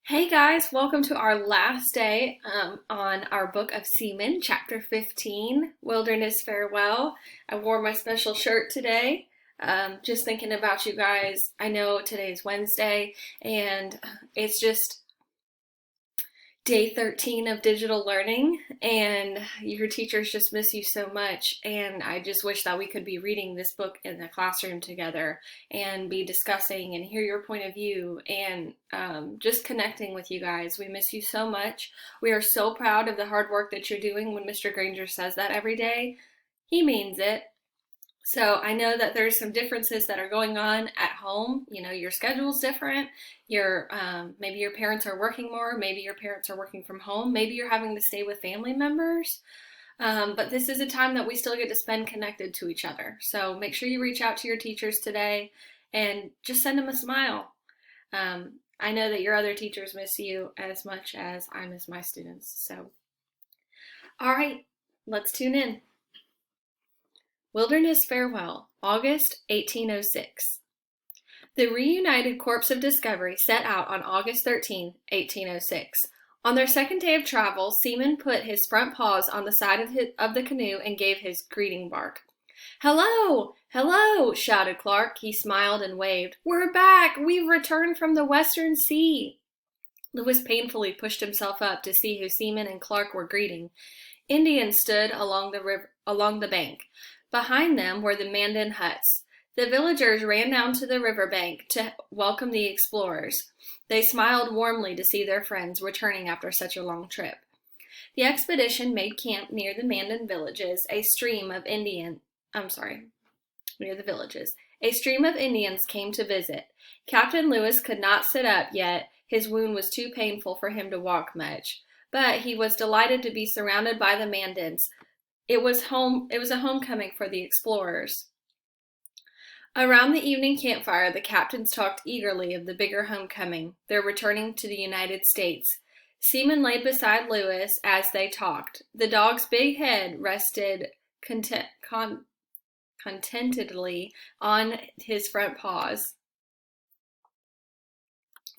Hey guys, welcome to our last day on our book of Seaman, chapter 15, Wilderness Farewell. I wore my special shirt today, just thinking about you guys. I know today's Wednesday and it's just day 13 of digital learning, and your teachers just miss you so much. And I just wish that we could be reading this book in the classroom together and be discussing and hear your point of view and just connecting with you guys. We miss you so much. We are so proud of the hard work that you're doing. When Mr. Granger says that every day, he means it. So I know that there's some differences that are going on at home. You know, your schedule's different. Maybe your parents are working more. Maybe your parents are working from home. Maybe you're having to stay with family members. But this is a time that we still get to spend connected to each other. So make sure you reach out to your teachers today and just send them a smile. I know that your other teachers miss you as much as I miss my students. So, all right, let's tune in. Wilderness Farewell, August 1806. The reunited Corps of Discovery set out on August 13, 1806. On their second day of travel, Seaman put his front paws on the side of the canoe and gave his greeting bark. "Hello! Hello!" shouted Clark. He smiled and waved. "We're back! We've returned from the Western Sea!" Lewis painfully pushed himself up to see who Seaman and Clark were greeting. Indians stood along the bank. Behind them were the Mandan huts. The villagers ran down to the river bank to welcome the explorers. They smiled warmly to see their friends returning after such a long trip. The expedition made camp near the Mandan villages. Near the villages. A stream of Indians came to visit. Captain Lewis could not sit up yet. His wound was too painful for him to walk much. But he was delighted to be surrounded by the Mandans. It was a homecoming for the explorers. Around the evening campfire, the captains talked eagerly of the bigger homecoming, their returning to the United States. Seaman lay beside Lewis as they talked. The dog's big head rested contentedly on his front paws.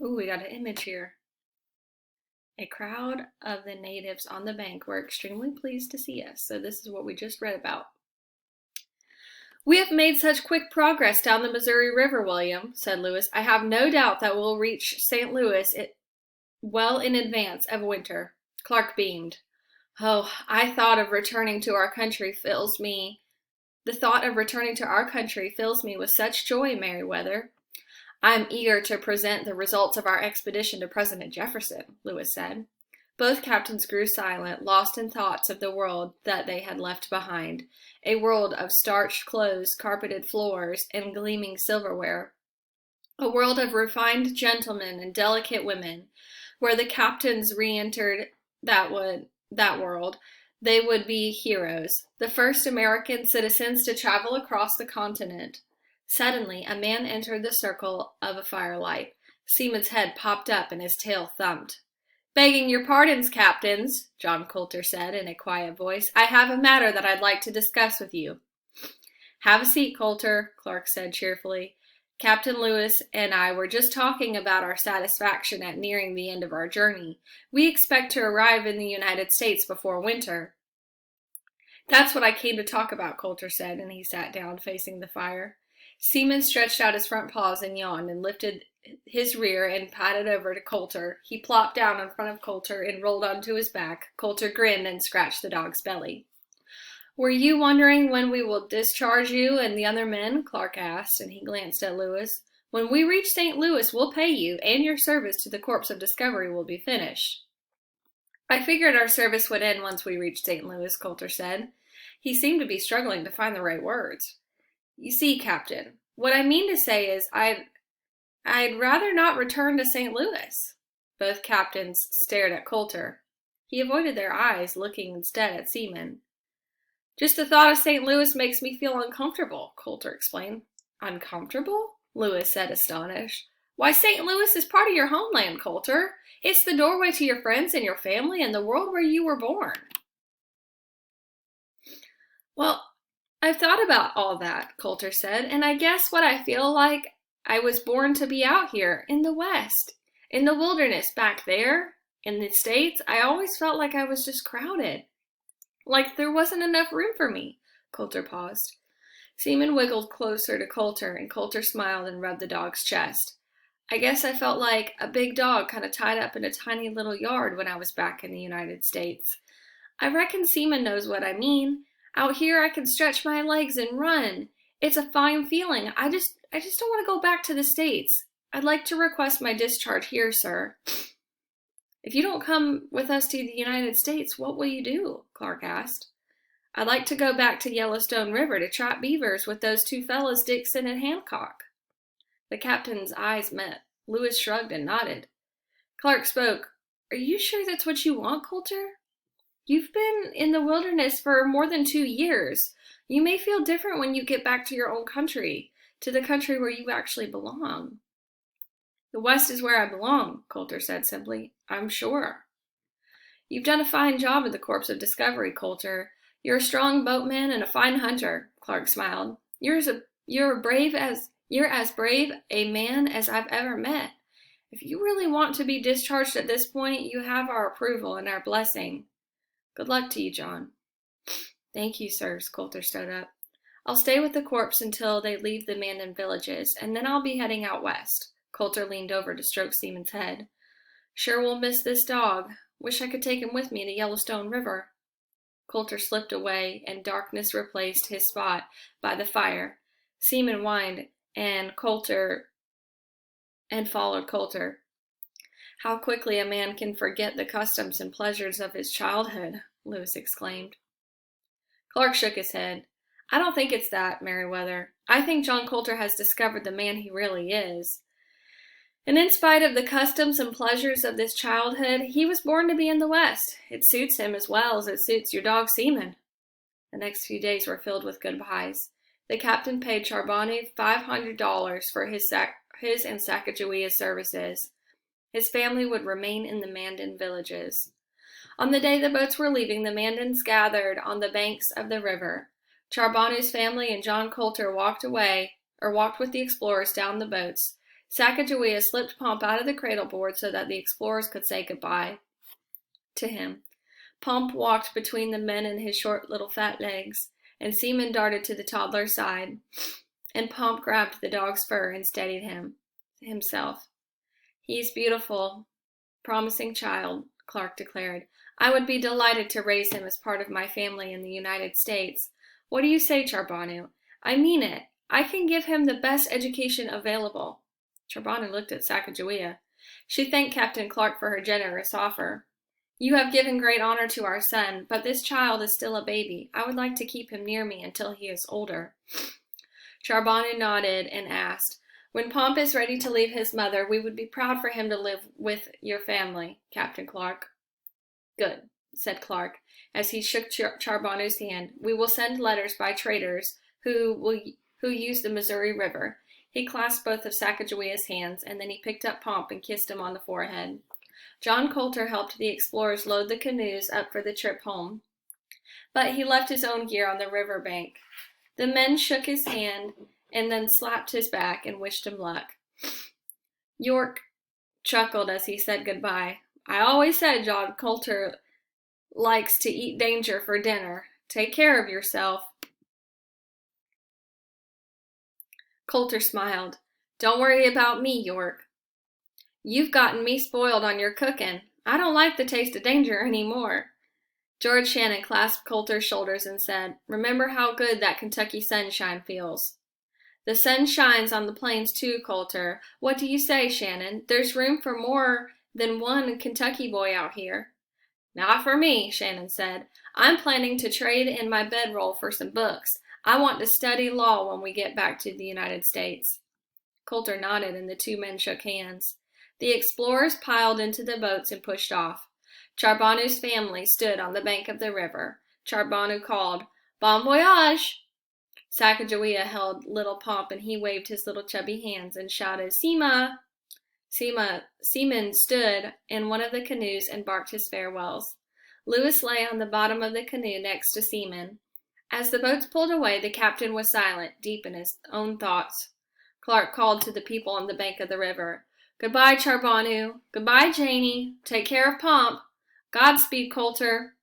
Ooh, we got an image here. A crowd of the natives on the bank were extremely pleased to see us. So this is what we just read about. "We have made such quick progress down the Missouri River, William," said Lewis. "I have no doubt that we'll reach St. Louis well in advance of winter." Clark beamed. "Oh, the thought of returning to our country fills me with such joy, Meriwether." "I'm eager to present the results of our expedition to President Jefferson," Lewis said. Both captains grew silent, lost in thoughts of the world that they had left behind, a world of starched clothes, carpeted floors, and gleaming silverware, a world of refined gentlemen and delicate women. Where the captains re-entered that world, they would be heroes, the first American citizens to travel across the continent. Suddenly, a man entered the circle of a firelight. Seaman's head popped up and his tail thumped. "Begging your pardons, captains," John Coulter said in a quiet voice. "I have a matter that I'd like to discuss with you." "Have a seat, Coulter," Clark said cheerfully. "Captain Lewis and I were just talking about our satisfaction at nearing the end of our journey. We expect to arrive in the United States before winter." "That's what I came to talk about," Coulter said, and he sat down facing the fire. Seaman stretched out his front paws and yawned and lifted his rear and padded over to Coulter. He plopped down in front of Coulter and rolled onto his back. Coulter grinned and scratched the dog's belly. "Were you wondering when we will discharge you and the other men?" Clark asked, and he glanced at Lewis. "When we reach St. Louis, we'll pay you, and your service to the Corps of Discovery will be finished." "I figured our service would end once we reached St. Louis," Coulter said. He seemed to be struggling to find the right words. "You see, Captain, what I mean to say is I'd rather not return to St. Louis." Both captains stared at Coulter. He avoided their eyes, looking instead at Seaman. "Just the thought of St. Louis makes me feel uncomfortable," Coulter explained. "Uncomfortable?" Lewis said, astonished. "Why, St. Louis is part of your homeland, Coulter. It's the doorway to your friends and your family and the world where you were born." "Well, I've thought about all that," Coulter said, "and I guess what I feel like I was born to be out here in the West. In the wilderness back there, in the States, I always felt like I was just crowded. Like there wasn't enough room for me. Coulter paused. Seaman wiggled closer to Coulter, and Coulter smiled and rubbed the dog's chest. I guess I felt like a big dog kind of tied up in a tiny little yard when I was back in the United States. I reckon Seaman knows what I mean. Out here I can stretch my legs and run. It's a fine feeling. I just don't want to go back to the States. I'd like to request my discharge here, sir. If you don't come with us to the United States, what will you do? Clark asked. I'd like to go back to Yellowstone River to trap beavers with those two fellows, Dixon and Hancock. The captain's eyes met. Lewis shrugged and nodded. Clark spoke. Are you sure that's what you want, Coulter? You've been in the wilderness for more than 2 years. You may feel different when you get back to your own country, to the country where you actually belong. The West is where I belong, Coulter said simply. I'm sure. You've done a fine job at the Corps of Discovery, Coulter. You're a strong boatman and a fine hunter, Clark smiled. You're as brave a man as I've ever met. If you really want to be discharged at this point, you have our approval and our blessing. Good luck to you, John. Thank you, sirs, Coulter stood up. I'll stay with the corps until they leave the Mandan villages, and then I'll be heading out west. Coulter leaned over to stroke Seaman's head. Sure will miss this dog. Wish I could take him with me to Yellowstone River. Coulter slipped away, and darkness replaced his spot by the fire. Seaman whined, and followed Coulter. How quickly a man can forget the customs and pleasures of his childhood, Lewis exclaimed. Clark shook his head. I don't think it's that, Meriwether. I think John Coulter has discovered the man he really is. And in spite of the customs and pleasures of this childhood, he was born to be in the West. It suits him as well as it suits your dog Seaman. The next few days were filled with goodbyes. The captain paid Charbonneau $500 for his and Sacagawea's services. His family would remain in the Mandan villages. On the day the boats were leaving, the Mandans gathered on the banks of the river. Charbonneau's family and John Coulter walked with the explorers down the boats. Sacagawea slipped Pomp out of the cradle board so that the explorers could say goodbye to him. Pomp walked between the men and his short little fat legs, and Seaman darted to the toddler's side, and Pomp grabbed the dog's fur and steadied himself. He's beautiful, promising child, Clark declared. I would be delighted to raise him as part of my family in the United States. What do you say, Charbonneau? I mean it. I can give him the best education available. Charbonneau looked at Sacagawea. She thanked Captain Clark for her generous offer. You have given great honor to our son, but this child is still a baby. I would like to keep him near me until he is older. Charbonneau nodded and asked, When Pomp is ready to leave his mother, we would be proud for him to live with your family, Captain Clark. Good, said Clark, as he shook Charbonneau's hand. We will send letters by traders who use the Missouri River. He clasped both of Sacagawea's hands, and then he picked up Pomp and kissed him on the forehead. John Coulter helped the explorers load the canoes up for the trip home, but he left his own gear on the river bank. The men shook his hand and then slapped his back and wished him luck. York chuckled as he said goodbye. I always said John Coulter likes to eat danger for dinner. Take care of yourself. Coulter smiled. Don't worry about me, York. You've gotten me spoiled on your cooking. I don't like the taste of danger anymore. George Shannon clasped Coulter's shoulders and said, Remember how good that Kentucky sunshine feels. The sun shines on the plains too, Coulter. What do you say, Shannon? There's room for more than one Kentucky boy out here. Not for me, Shannon said. I'm planning to trade in my bedroll for some books. I want to study law when we get back to the United States. Coulter nodded and the two men shook hands. The explorers piled into the boats and pushed off. Charbonneau's family stood on the bank of the river. Charbonneau called, Bon voyage! Sacagawea held little Pomp and he waved his little chubby hands and shouted, Seema! Seaman stood in one of the canoes and barked his farewells. Lewis lay on the bottom of the canoe next to Seaman. As the boats pulled away, the captain was silent, deep in his own thoughts. Clark called to the people on the bank of the river. Goodbye, Charbonneau. Goodbye, Janey. Take care of Pomp. Godspeed, Coulter.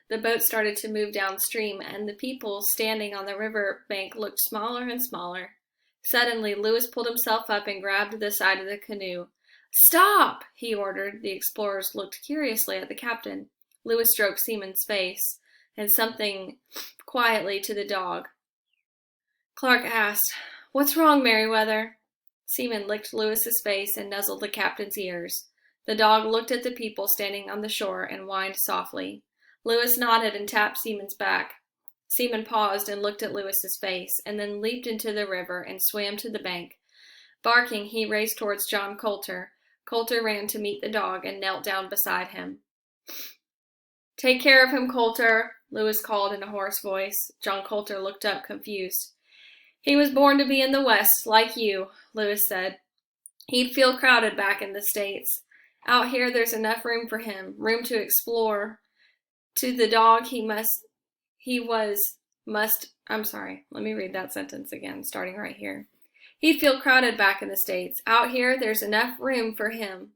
The boat started to move downstream, and the people standing on the river bank looked smaller and smaller. Suddenly, Lewis pulled himself up and grabbed the side of the canoe. Stop! He ordered. The explorers looked curiously at the captain. Lewis stroked Seaman's face and something quietly to the dog. Clark asked, "What's wrong, Merryweather?" Seaman licked Lewis's face and nuzzled the captain's ears. The dog looked at the people standing on the shore and whined softly. Lewis nodded and tapped Seaman's back. Seaman paused and looked at Lewis's face, and then leaped into the river and swam to the bank. Barking, he raced towards John Coulter. Coulter ran to meet the dog and knelt down beside him. "Take care of him, Coulter," Lewis called in a hoarse voice. John Coulter looked up, confused. "He was born to be in the West, like you," Lewis said. "He'd feel crowded back in the States. Out here there's enough room for him, room to explore. To the dog let me read that sentence again, starting right here. He'd feel crowded back in the States. Out here there's enough room for him,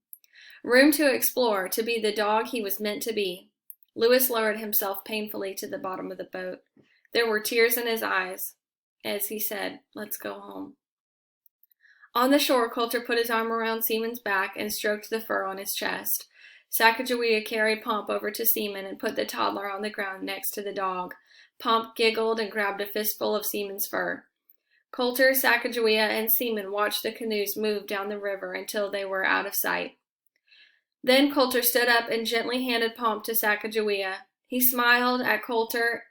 room to explore, to be the dog he was meant to be." Lewis lowered himself painfully to the bottom of the boat. There were tears in his eyes as he said, "Let's go home." On the shore, Coulter put his arm around Seaman's back and stroked the fur on his chest. Sacagawea carried Pomp over to Seaman and put the toddler on the ground next to the dog. Pomp giggled and grabbed a fistful of Seaman's fur. Coulter, Sacagawea, and Seaman watched the canoes move down the river until they were out of sight. Then Coulter stood up and gently handed Pomp to Sacagawea. He smiled at Coulter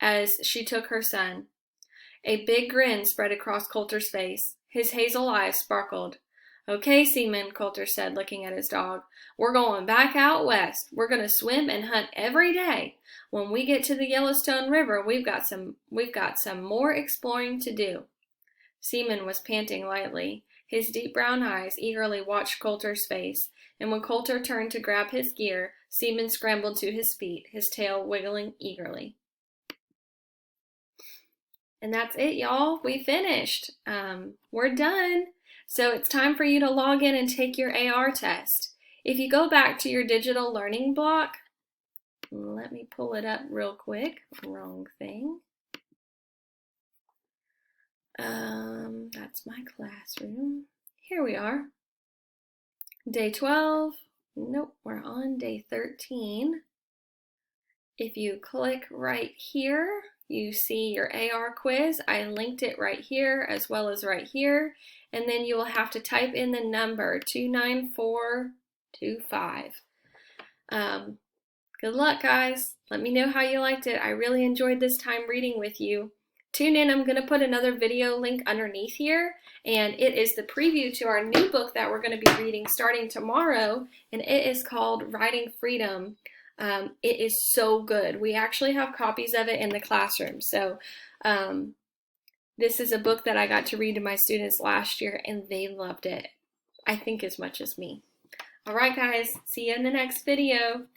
as she took her son. A big grin spread across Coulter's face. His hazel eyes sparkled. "Okay, Seaman," Coulter said, looking at his dog. "We're going back out west. We're going to swim and hunt every day. When we get to the Yellowstone River, we've got some more exploring to do." Seaman was panting lightly. His deep brown eyes eagerly watched Coulter's face, and when Coulter turned to grab his gear, Seaman scrambled to his feet, his tail wiggling eagerly. And that's it, y'all. We finished. We're done. So it's time for you to log in and take your AR test. If you go back to your digital learning block, let me pull it up real quick. Wrong thing. That's my classroom. Here we are. Day 12. Nope, we're on day 13. If you click right here, you see your AR quiz. I linked it right here as well as right here. And then you will have to type in the number 29425. Good luck, guys. Let me know how you liked it. I really enjoyed this time reading with you. Tune in. I'm going to put another video link underneath here, and it is the preview to our new book that we're going to be reading starting tomorrow, and it is called Writing Freedom. It is so good. We actually have copies of it in the classroom. So this is a book that I got to read to my students last year, and they loved it, I think, as much as me. All right, guys. See you in the next video.